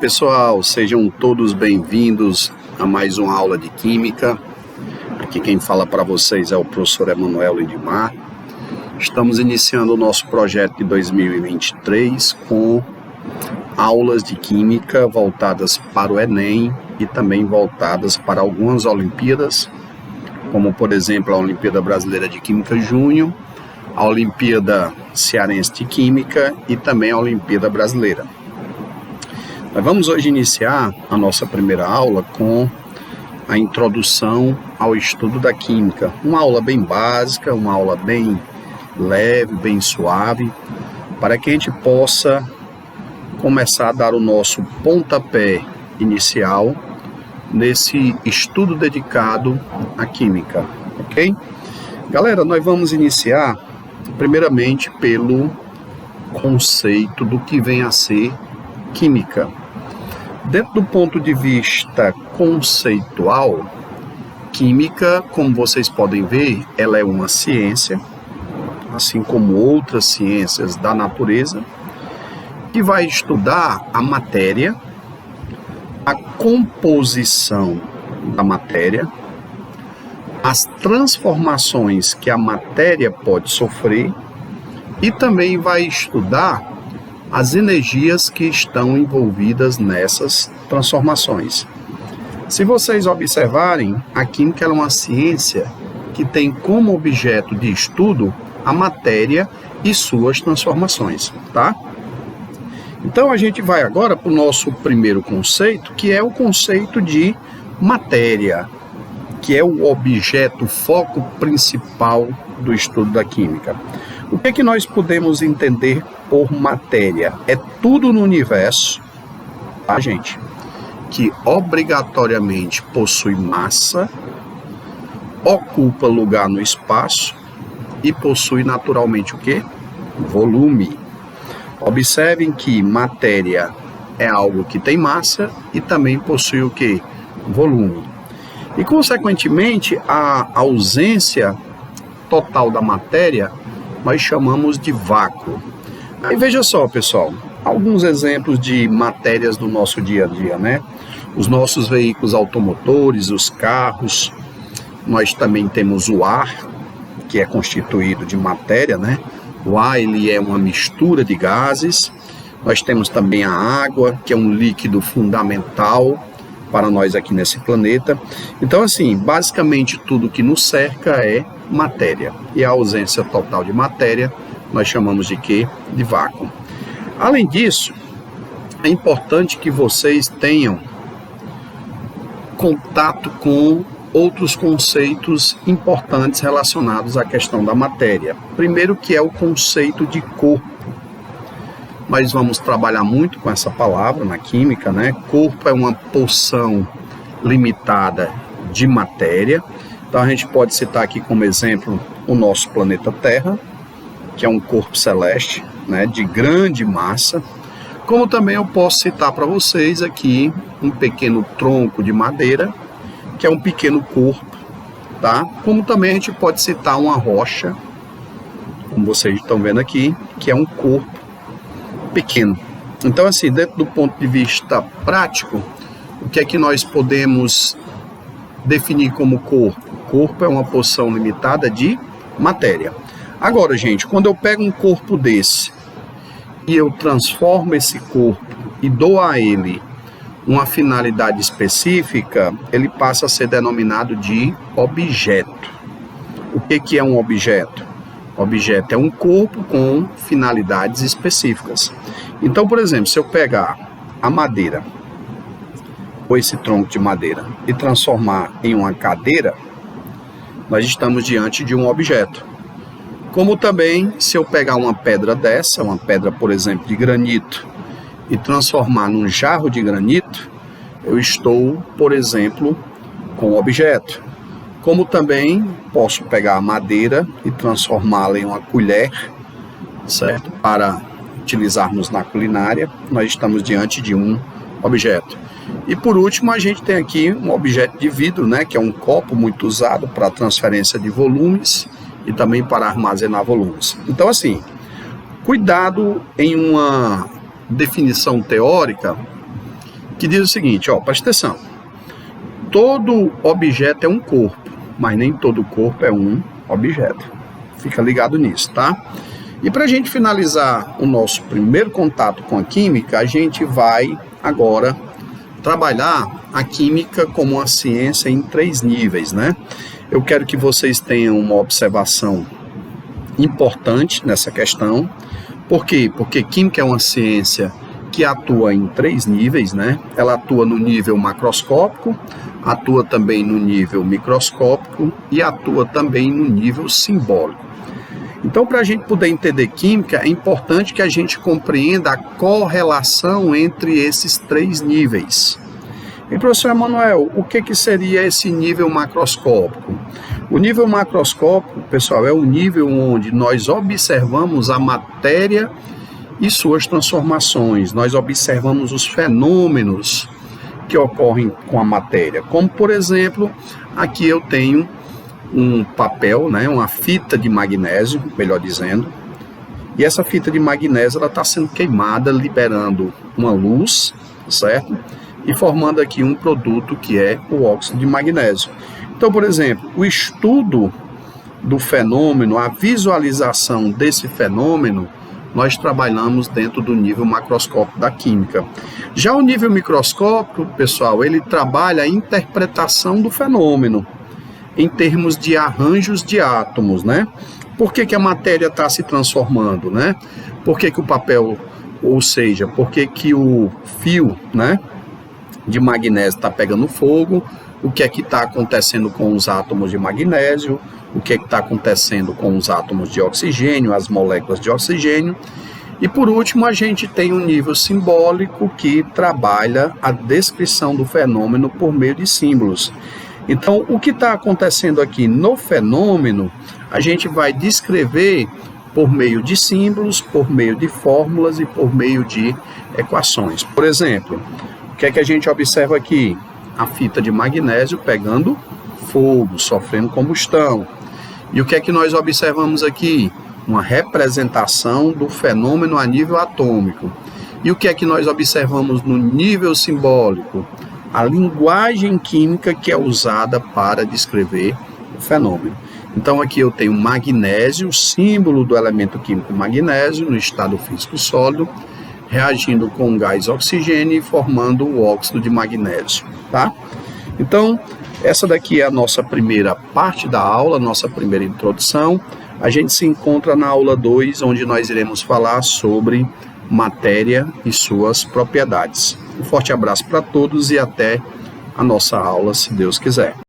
pessoal, sejam todos bem-vindos a mais uma aula de Química. Aqui quem fala para vocês é o professor Emanuel Lindimar. Estamos iniciando o nosso projeto de 2023 com aulas de Química voltadas para o Enem e também voltadas para algumas Olimpíadas, como por exemplo a Olimpíada Brasileira de Química Júnior, a Olimpíada Cearense de Química e também a Olimpíada Brasileira. Nós vamos hoje iniciar a nossa primeira aula com a introdução ao estudo da química. Uma aula bem básica, uma aula bem leve, bem suave, para que a gente possa começar a dar o nosso pontapé inicial nesse estudo dedicado à química, ok? Galera, nós vamos iniciar primeiramente pelo conceito do que vem a ser química. Dentro do ponto de vista conceitual, química, como vocês podem ver, ela é uma ciência, assim como outras ciências da natureza, que vai estudar a matéria, a composição da matéria, as transformações que a matéria pode sofrer e também vai estudar as energias que estão envolvidas nessas transformações. Se vocês observarem, a química é uma ciência que tem como objeto de estudo a matéria e suas transformações, tá? Então a gente vai agora para o nosso primeiro conceito, que é o conceito de matéria, que é o objeto, o foco principal do estudo da química. O que é que nós podemos entender por matéria? É tudo no universo, tá, gente? Que obrigatoriamente possui massa, ocupa lugar no espaço e possui naturalmente o quê? Volume. Observem que matéria é algo que tem massa e também possui o quê? Volume. E, consequentemente, a ausência total da matéria nós chamamos de vácuo. Aí veja só, pessoal, alguns exemplos de matérias do nosso dia a dia, né? Os nossos veículos automotores, os carros, nós também temos o ar, que é constituído de matéria, né? O ar, ele é uma mistura de gases. Nós temos também a água, que é um líquido fundamental para nós aqui nesse planeta. Então, assim, basicamente tudo que nos cerca é matéria. E a ausência total de matéria, nós chamamos de quê? De vácuo. Além disso, é importante que vocês tenham contato com outros conceitos importantes relacionados à questão da matéria. Primeiro, que é o conceito de corpo. Nós vamos trabalhar muito com essa palavra na química, né? Corpo é uma porção limitada de matéria. Então a gente pode citar aqui como exemplo o nosso planeta Terra, que é um corpo celeste, né, de grande massa. Como também eu posso citar para vocês aqui um pequeno tronco de madeira, que é um pequeno corpo, tá? Como também a gente pode citar uma rocha, como vocês estão vendo aqui, que é um corpo pequeno. Então, assim, dentro do ponto de vista prático, o que é que nós podemos definir como corpo? Corpo é uma porção limitada de matéria. Agora, gente, quando eu pego um corpo desse e eu transformo esse corpo e dou a ele uma finalidade específica, ele passa a ser denominado de objeto. O que é um objeto? Objeto é um corpo com finalidades específicas. Então, por exemplo, se eu pegar a madeira, ou esse tronco de madeira, e transformar em uma cadeira, nós estamos diante de um objeto. Como também, se eu pegar uma pedra dessa, uma pedra, por exemplo, de granito, e transformar num jarro de granito, eu estou, por exemplo, com um objeto. Como também posso pegar a madeira e transformá-la em uma colher, certo? Para utilizarmos na culinária, nós estamos diante de um objeto. E por último, a gente tem aqui um objeto de vidro, né? Que é um copo muito usado para transferência de volumes e também para armazenar volumes. Então, assim, cuidado em uma definição teórica que diz o seguinte, ó, presta atenção. Todo objeto é um corpo, mas nem todo corpo é um objeto. Fica ligado nisso, tá? E para a gente finalizar o nosso primeiro contato com a química, a gente vai agora trabalhar a química como uma ciência em 3 níveis, né? Eu quero que vocês tenham uma observação importante nessa questão. Por quê? Porque química é uma ciência que atua em 3 níveis, né? Ela atua no nível macroscópico, atua também no nível microscópico e atua também no nível simbólico. Então, para a gente poder entender química, é importante que a gente compreenda a correlação entre esses 3 níveis. E, professor Emanuel, o que seria esse nível macroscópico? O nível macroscópico, pessoal, é o nível onde nós observamos a matéria e suas transformações. Nós observamos os fenômenos que ocorrem com a matéria. Como, por exemplo, aqui eu tenho um papel, né, uma fita de magnésio, melhor dizendo, e essa fita de magnésio está sendo queimada, liberando uma luz, certo? E formando aqui um produto que é o óxido de magnésio. Então, por exemplo, o estudo do fenômeno, a visualização desse fenômeno, nós trabalhamos dentro do nível macroscópico da química. Já o nível microscópico, pessoal, ele trabalha a interpretação do fenômeno em termos de arranjos de átomos, né? Por que a matéria está se transformando, né? Por que o papel, ou seja, por que o fio, né, de magnésio está pegando fogo, o que é que está acontecendo com os átomos de magnésio, o que é que está acontecendo com os átomos de oxigênio, as moléculas de oxigênio. E por último, a gente tem um nível simbólico que trabalha a descrição do fenômeno por meio de símbolos. Então, o que está acontecendo aqui no fenômeno, a gente vai descrever por meio de símbolos, por meio de fórmulas e por meio de equações. Por exemplo, o que é que a gente observa aqui? A fita de magnésio pegando fogo, sofrendo combustão. E o que é que nós observamos aqui? Uma representação do fenômeno a nível atômico. E o que é que nós observamos no nível simbólico? A linguagem química que é usada para descrever o fenômeno. Então aqui eu tenho magnésio, o símbolo do elemento químico magnésio no estado físico sólido, reagindo com o gás oxigênio e formando o óxido de magnésio, tá? Então, essa daqui é a nossa primeira parte da aula, nossa primeira introdução. A gente se encontra na aula 2, onde nós iremos falar sobre matéria e suas propriedades. Um forte abraço para todos e até a nossa aula, se Deus quiser.